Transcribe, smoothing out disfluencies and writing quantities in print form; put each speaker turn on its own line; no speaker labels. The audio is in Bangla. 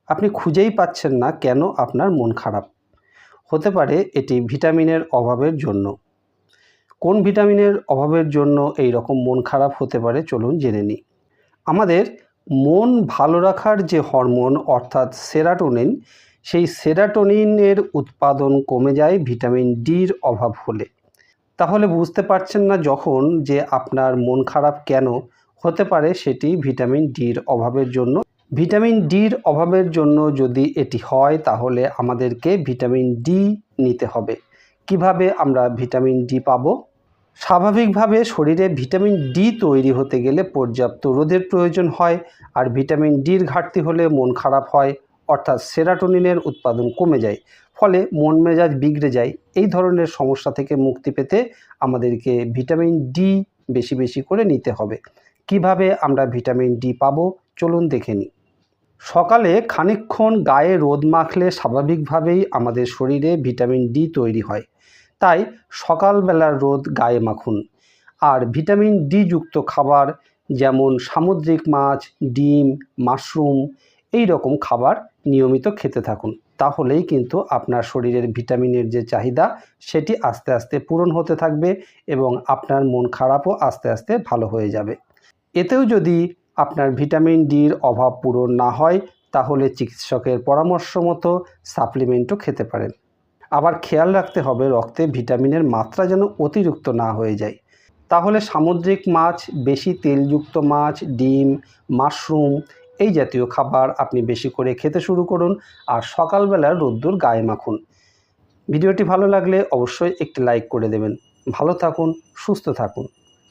আপনি খুঁজেই পাচ্ছেন না কেন আপনার মন খারাপ। হতে পারে এটি ভিটামিনের অভাবের জন্য। কোন ভিটামিনের অভাবের জন্য এই রকম মন খারাপ হতে পারে চলুন জেনে নিই। আমাদের মন ভালো রাখার যে হরমোন অর্থাৎ সেরাটোনিন, সেই সেরাটোনিনের উৎপাদন কমে যায় ভিটামিন ডির অভাব হলে। তাহলে বুঝতে পারছেন না যখন যে আপনার মন খারাপ কেন হতে পারে, সেটি ভিটামিন ডির অভাবের জন্য। ভিটামিন ডির অভাবের জন্য যদি এটি হয় তাহলে আমাদেরকে ভিটামিন ডি নিতে হবে। কিভাবে আমরা ভিটামিন ডি পাবো? স্বাভাবিকভাবে শরীরে ভিটামিন ডি তৈরি হতে গেলে পর্যাপ্ত রোদের প্রয়োজন হয়, আর ভিটামিন ডির ঘাটতি হলে মন খারাপ হয়, অর্থাৎ সেরাটোনিনের উৎপাদন কমে যায়, ফলে মন মেজাজ বিগড়ে যায়। এই ধরনের সমস্যা থেকে মুক্তি পেতে আমাদেরকে ভিটামিন ডি বেশি বেশি করে নিতে হবে। কিভাবে আমরা ভিটামিন ডি পাবো চলুন দেখে নিই। সকালে খানিকক্ষণ গায়ে রোদ মাখলে স্বাভাবিকভাবেই আমাদের শরীরে ভিটামিন ডি তৈরি হয়। তাই সকালবেলার রোদ গায়ে মাখুন। আর ভিটামিন ডি যুক্ত খাবার যেমন সামুদ্রিক মাছ, ডিম, মাশরুম এই রকম খাবার নিয়মিত খেতে থাকুন। তাহলেই কিন্তু আপনার শরীরের ভিটামিনের যে চাহিদা সেটি আস্তে আস্তে পূরণ হতে থাকবে এবং আপনার মন খারাপও আস্তে আস্তে ভালো হয়ে যাবে। এতেও যদি আপনার ভিটামিন ডির অভাব পূরণ না হয় তাহলে চিকিৎসকের পরামর্শ মতো সাপ্লিমেন্টও খেতে পারেন। আবার খেয়াল রাখতে হবে রক্তে ভিটামিনের মাত্রা যেন অতিরিক্ত না হয়ে যায়। তাহলে সামুদ্রিক মাছ, বেশি তেলযুক্ত মাছ, ডিম, মাশরুম এই জাতীয় খাবার আপনি বেশি করে খেতে শুরু করুন, আর সকালবেলা রোদ্দুর গায়ে মাখুন। ভিডিওটি ভালো লাগলে অবশ্যই একটি লাইক করে দেবেন। ভালো থাকুন, সুস্থ থাকুন।